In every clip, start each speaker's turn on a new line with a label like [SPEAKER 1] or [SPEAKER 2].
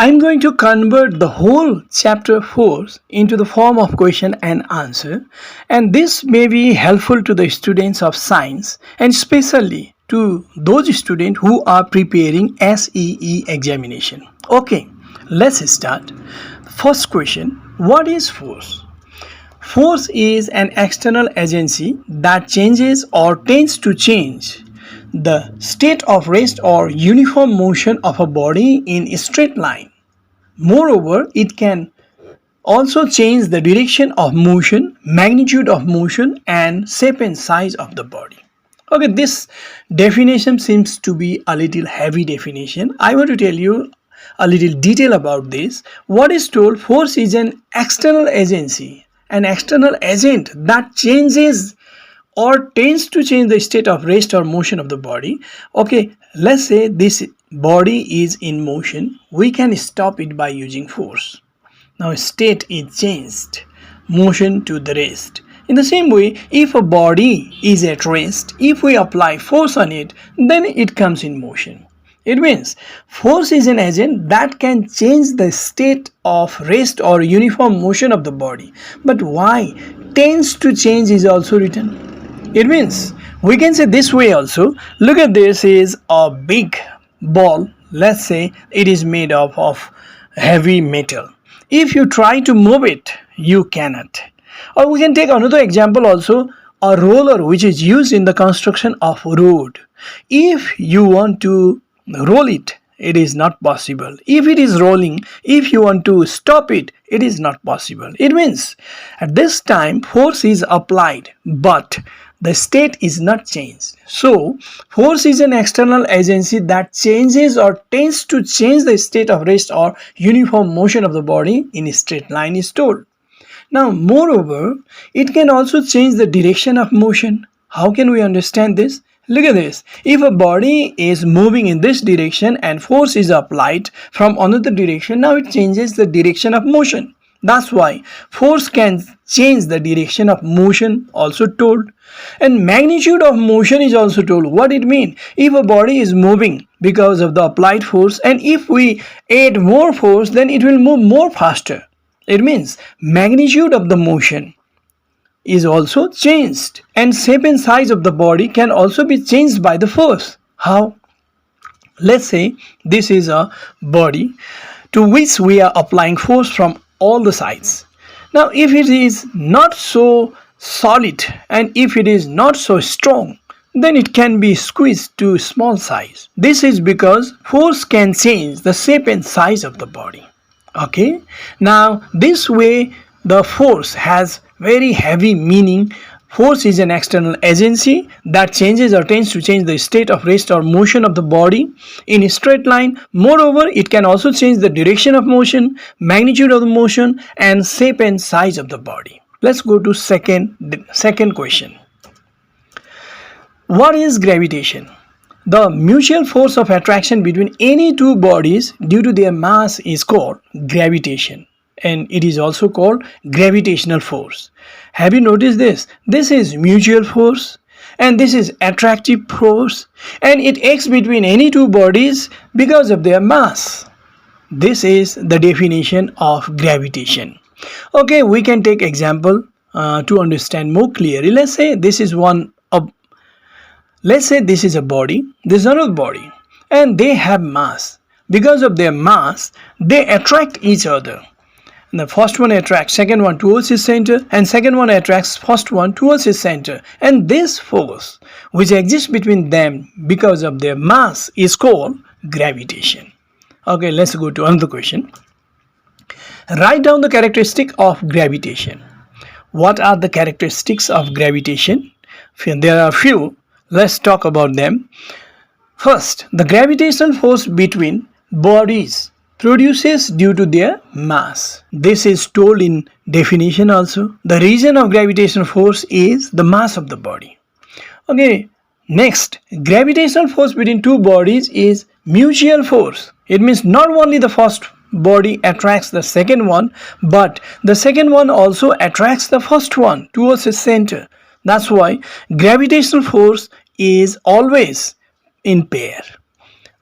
[SPEAKER 1] I'm going to convert the whole chapter 4 into the form of question and answer, and this may be helpful to the students of science and especially to those students who are preparing SEE examination. Okay, let's start. First question: what is force? Force is an external agency that changes or tends to change the state of rest or uniform motion of a body in a straight line. Moreover, it can also change the direction of motion, magnitude of motion, and shape and size of the body. Okay, this definition seems to be a little heavy definition. I want to tell you a little detail about this. What is told, force is an external agency, an external agent that changes or tends to change the state of rest or motion of the body. Okay, let's say this body is in motion. We can stop it by using force. Now state is changed, motion to the rest. In the same way, if a body is at rest, if we apply force on it, then it comes in motion. It means force is an agent that can change the state of rest or uniform motion of the body. But why tends to change is also written. It means we can say this way also. Look at this is a big ball. Let's say it is made of heavy metal. If you try to move it, you cannot. Or we can take another example also, a roller which is used in the construction of road. If you want to roll it, it is not possible. If it is rolling, if you want to stop it, it is not possible. It means at this time force is applied, but the state is not changed. So force is an external agency that changes or tends to change the state of rest or uniform motion of the body in a straight line is told. Now moreover, it can also change the direction of motion. How can we understand this? Look at this. If a body is moving in this direction and force is applied from another direction, now it changes the direction of motion. That's why force can change the direction of motion also told. And magnitude of motion is also told. What it means? If a body is moving because of the applied force, and if we add more force, then it will move more faster. It means magnitude of the motion is also changed, and shape and size of the body can also be changed by the force. How? Let's say this is a body to which we are applying force from all the sides. Now if it is not so solid and if it is not so strong, then it can be squeezed to small size. This is because force can change the shape and size of the body. Okay, now this way the force has very heavy meaning. Force is an external agency that changes or tends to change the state of rest or motion of the body in a straight line. Moreover, it can also change the direction of motion, magnitude of the motion, and shape and size of the body. Let's go to second question. What is gravitation? The mutual force of attraction between any two bodies due to their mass is called gravitation, and it is also called gravitational force. Have you noticed this? This is mutual force and this is attractive force, and it acts between any two bodies because of their mass. This is the definition of gravitation. Okay, we can take example to understand more clearly. Let's say this is a body, this is another body, and they have mass. Because of their mass, they attract each other. And the first one attracts second one towards its center, and second one attracts first one towards its center. And this force which exists between them because of their mass is called gravitation. Okay, let's go to another question. Write down the characteristic of gravitation. What are the characteristics of gravitation? There are a few. Let's talk about them. First, the gravitational force between bodies produces due to their mass. This is told in definition also. The reason of gravitational force is the mass of the body. Okay, next, gravitational force between two bodies is mutual force. It means not only the first body attracts the second one, but the second one also attracts the first one towards its center. That's why gravitational force is always in pair.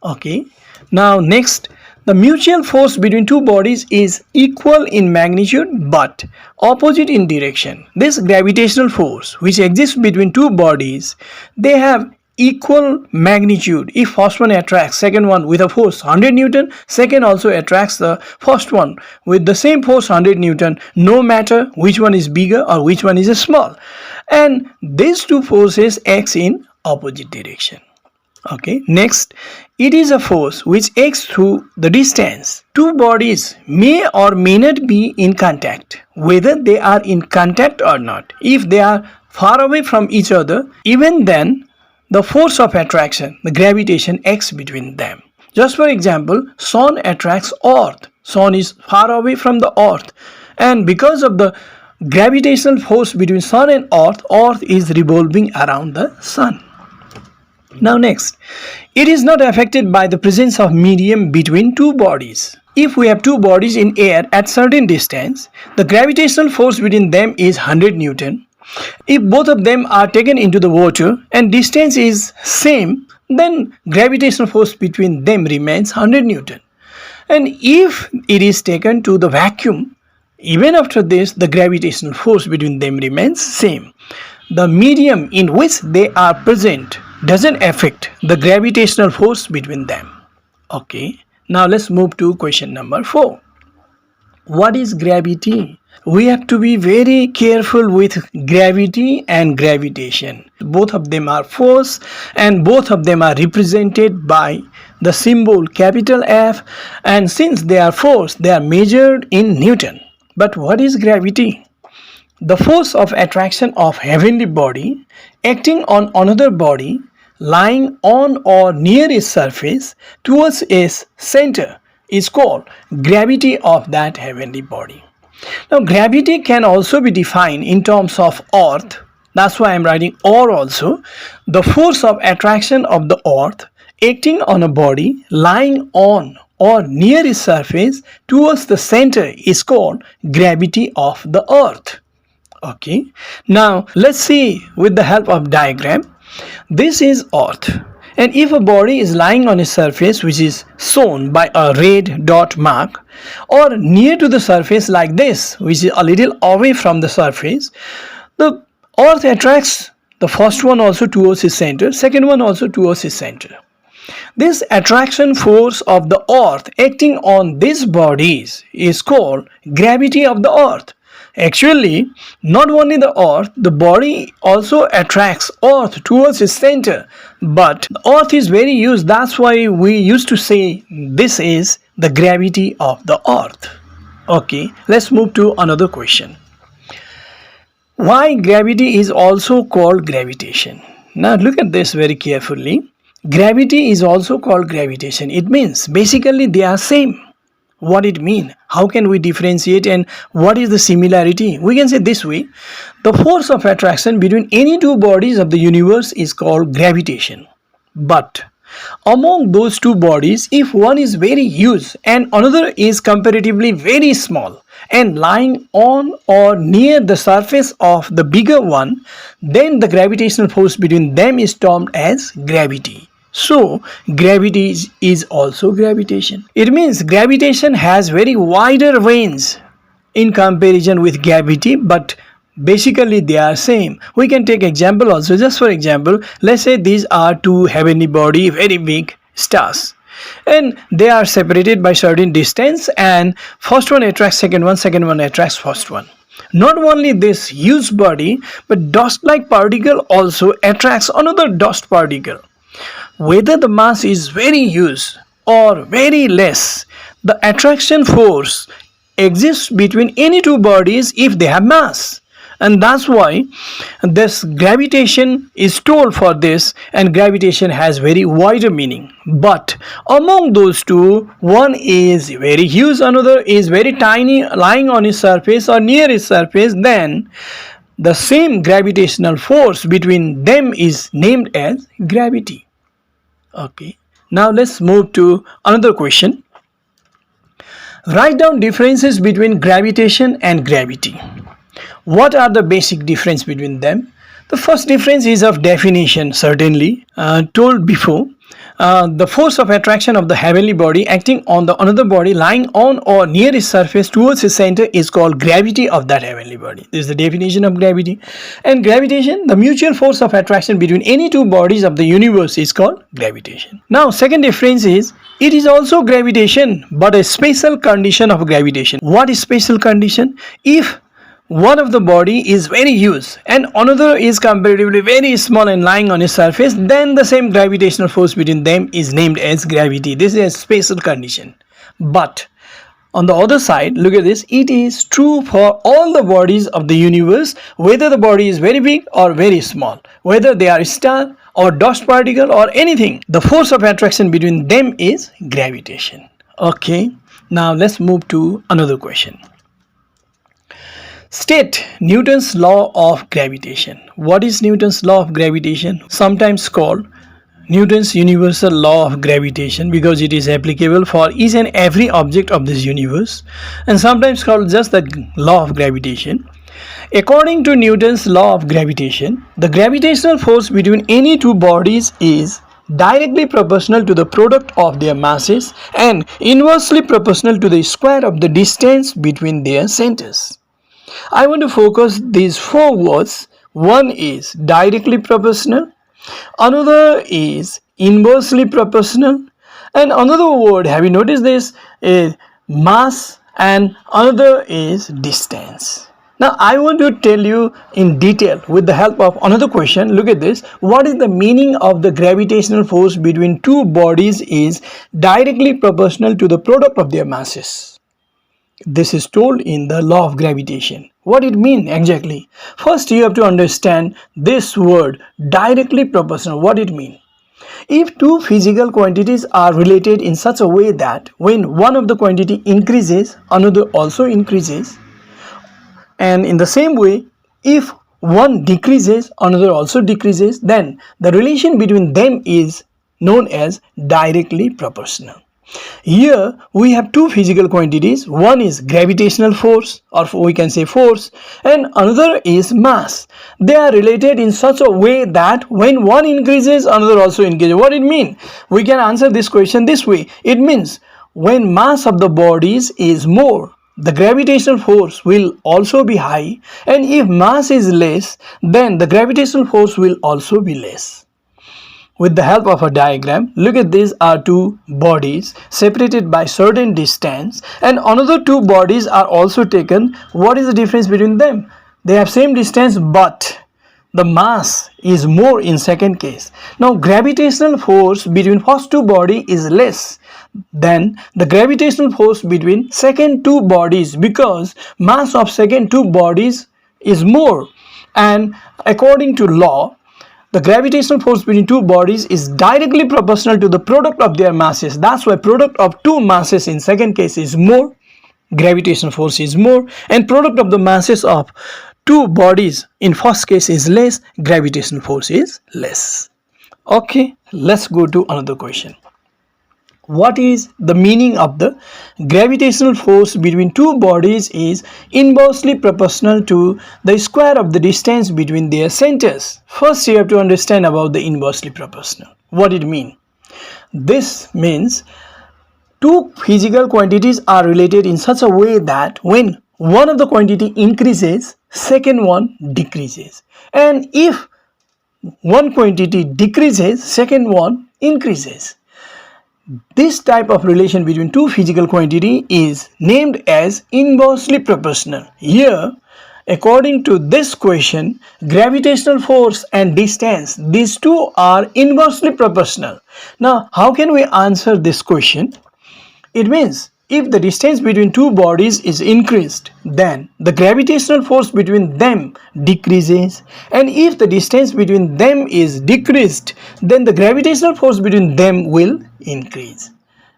[SPEAKER 1] Okay, now next, The mutual force between two bodies is equal in magnitude but opposite in direction. This gravitational force which exists between two bodies, they have equal magnitude. If first one attracts second one with a force 100 Newton, second also attracts the first one with the same force 100 Newton, no matter which one is bigger or which one is small. And these two forces act in opposite direction. Okay, next, it is a force which acts through the distance. Two bodies may or may not be in contact. Whether they are in contact or not, if they are far away from each other, even then the force of attraction, the gravitation, acts between them. Just for example, sun attracts earth. Sun is far away from the earth, and because of the gravitational force between sun and earth is revolving around the sun. Now next, it is not affected by the presence of medium between two bodies. If we have two bodies in air at certain distance, the gravitational force between them is 100 Newton. If both of them are taken into the water and distance is same, then gravitational force between them remains 100 Newton. And if it is taken to the vacuum, even after this, the gravitational force between them remains same. The medium in which they are present doesn't affect the gravitational force between them. Okay, now let's move to question number 4. What is gravity? We have to be very careful with gravity and gravitation. Both of them are force and both of them are represented by the symbol capital F, and since they are force, they are measured in Newton. But what is gravity? The force of attraction of heavenly body acting on another body lying on or near its surface towards its center is called gravity of that heavenly body. Now gravity can also be defined in terms of earth. That's why I'm writing or also. The force of attraction of the earth acting on a body lying on or near its surface towards the center is called gravity of the earth. Okay, now let's see with the help of diagram. This is earth, and if a body is lying on a surface which is shown by a red dot mark or near to the surface like this, which is a little away from the surface, the earth attracts the first one also towards its center, second one also towards its center. This attraction force of the earth acting on these bodies is called gravity of the earth. Actually, not only the earth, the body also attracts earth towards its center. But the earth is very used, that's why we used to say this is the gravity of the earth. Okay, let's move to another question. Why gravity is also called gravitation? Now look at this very carefully. Gravity is also called gravitation. It means basically they are same. What it mean? How can we differentiate and what is the similarity? We can say this way. The force of attraction between any two bodies of the universe is called gravitation. But among those two bodies, if one is very huge and another is comparatively very small and lying on or near the surface of the bigger one, then the gravitational force between them is termed as gravity. So, gravity is also gravitation. It means gravitation has very wider range in comparison with gravity, but basically they are same. We can take example also. Just for example, let's say these are two heavenly body, very big stars, and they are separated by certain distance, and first one attracts second one attracts first one. Not only this huge body, but dust-like particle also attracts another dust particle. Whether the mass is very huge or very less, the attraction force exists between any two bodies if they have mass. And that's why this gravitation is told for this, and gravitation has very wider meaning. But among those two, one is very huge, another is very tiny, lying on its surface or near its surface, then the same gravitational force between them is named as gravity. Okay, now let's move to another question. Write down differences between gravitation and gravity. What are the basic difference between them? The first difference is of definition, certainly told before. the force of attraction of the heavenly body acting on the another body lying on or near its surface towards its center is called gravity of that heavenly body. This is the definition of gravity. And gravitation, the mutual force of attraction between any two bodies of the universe, is called gravitation. Now, second difference is it is also gravitation, but a special condition of gravitation. What is special condition? If one of the body is very huge and another is comparatively very small and lying on its surface, then the same gravitational force between them is named as gravity. This is a special condition. But on the other side, look at this, it is true for all the bodies of the universe, whether the body is very big or very small, whether they are star or dust particle or anything. The force of attraction between them is gravitation. Okay, now let's move to another question. State Newton's law of gravitation. What is Newton's law of gravitation? Sometimes called Newton's universal law of gravitation because it is applicable for each and every object of this universe, and sometimes called just the law of gravitation. According to Newton's law of gravitation, the gravitational force between any two bodies is directly proportional to the product of their masses and inversely proportional to the square of the distance between their centers. I want to focus these four words. One is directly proportional, another is inversely proportional, and another word, have you noticed this, is mass, and another is distance. Now I want to tell you in detail with the help of another question. Look at this. What is the meaning of the gravitational force between two bodies is directly proportional to the product of their masses? This is told in the law of gravitation. What it means exactly? First, you have to understand this word directly proportional. What it means? If two physical quantities are related in such a way that when one of the quantity increases, another also increases, and in the same way, if one decreases, another also decreases, then the relation between them is known as directly proportional. Here we have two physical quantities. One is gravitational force, or we can say force, and another is mass. They are related in such a way that when one increases, another also increases. What it means? We can answer this question this way. It means when mass of the bodies is more, the gravitational force will also be high, and if mass is less, then the gravitational force will also be less. With the help of a diagram, look at these are two bodies separated by certain distance, and another two bodies are also taken. What is the difference between them? They have same distance, but the mass is more in second case. Now gravitational force between first two body is less than the gravitational force between second two bodies because mass of second two bodies is more, and according to law, the gravitational force between two bodies is directly proportional to the product of their masses. That's why product of two masses in second case is more, gravitational force is more, and product of the masses of two bodies in first case is less, gravitational force is less. Okay, let's go to another question. What is the meaning of the gravitational force between two bodies is inversely proportional to the square of the distance between their centers? First, you have to understand about the inversely proportional. What it means? This means two physical quantities are related in such a way that when one of the quantity increases, second one decreases, and if one quantity decreases, second one increases. This type of relation between two physical quantity is named as inversely proportional. Here, according to this question, gravitational force and distance, these two are inversely proportional. Now, how can we answer this question? It means if the distance between two bodies is increased, then the gravitational force between them decreases, and if the distance between them is decreased, then the gravitational force between them will increase.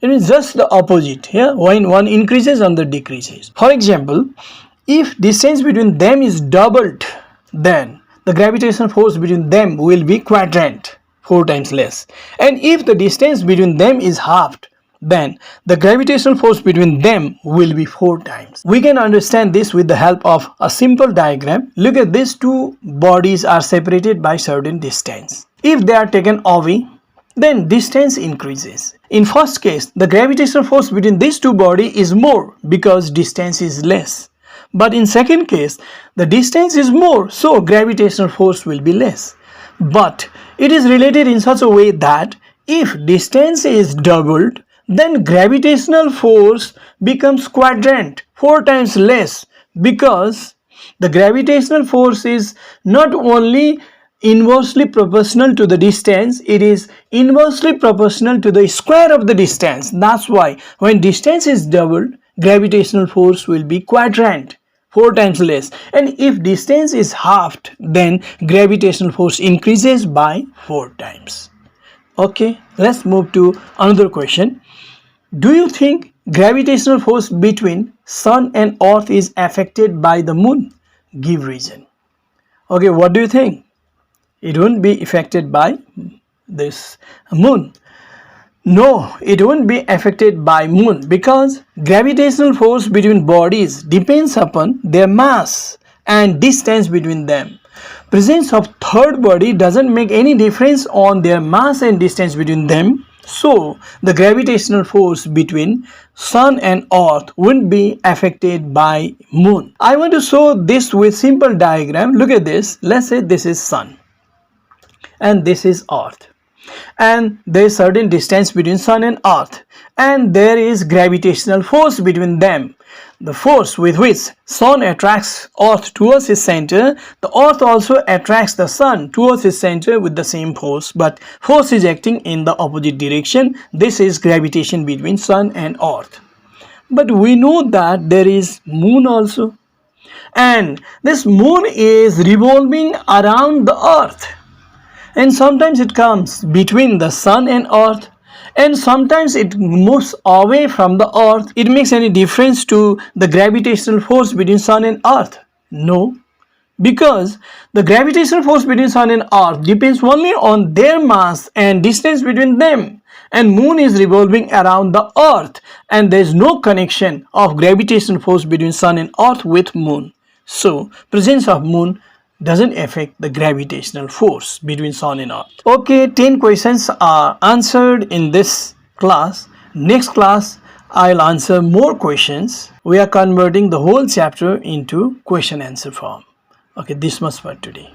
[SPEAKER 1] It is just the opposite here. When one increases, another decreases. For example, if distance between them is doubled, then the gravitational force between them will be quadrant, 4 times less, and if the distance between them is halved, then the gravitational force between them will be 4 times. We can understand this with the help of a simple diagram. Look at these two bodies are separated by certain distance. If they are taken away, then distance increases. In first case, the gravitational force between these two bodies is more because distance is less. But in second case, the distance is more, so gravitational force will be less. But it is related in such a way that if distance is doubled, then gravitational force becomes quadrant, 4 times less, because the gravitational force is not only inversely proportional to the distance, it is inversely proportional to the square of the distance. That's why when distance is doubled, gravitational force will be quadrant, 4 times less. And if distance is halved, then gravitational force increases by 4 times. Okay, let's move to another question. Do you think gravitational force between sun and earth is affected by the moon? Give reason. Okay, what do you think? It won't be affected by this moon. No, it won't be affected by moon because gravitational force between bodies depends upon their mass and distance between them. Presence of third body doesn't make any difference on their mass and distance between them. So, the gravitational force between sun and earth won't be affected by moon. I want to show this with simple diagram. Look at this. Let's say this is sun and this is earth, and there is certain distance between sun and earth, and there is gravitational force between them. The force with which sun attracts earth towards its center, the earth also attracts the sun towards its center with the same force, but force is acting in the opposite direction. This is gravitation between sun and earth. But we know that there is moon also, and this moon is revolving around the earth, and sometimes it comes between the sun and earth, and sometimes it moves away from the earth. It makes any difference to the gravitational force between sun and earth? No, because the gravitational force between sun and earth depends only on their mass and distance between them, and moon is revolving around the earth, and there is no connection of gravitational force between sun and earth with moon. So presence of moon doesn't affect the gravitational force between sun and earth. Okay, 10 questions are answered in this class. Next class I'll answer more questions. We are converting the whole chapter into question answer form. Okay, this much for today.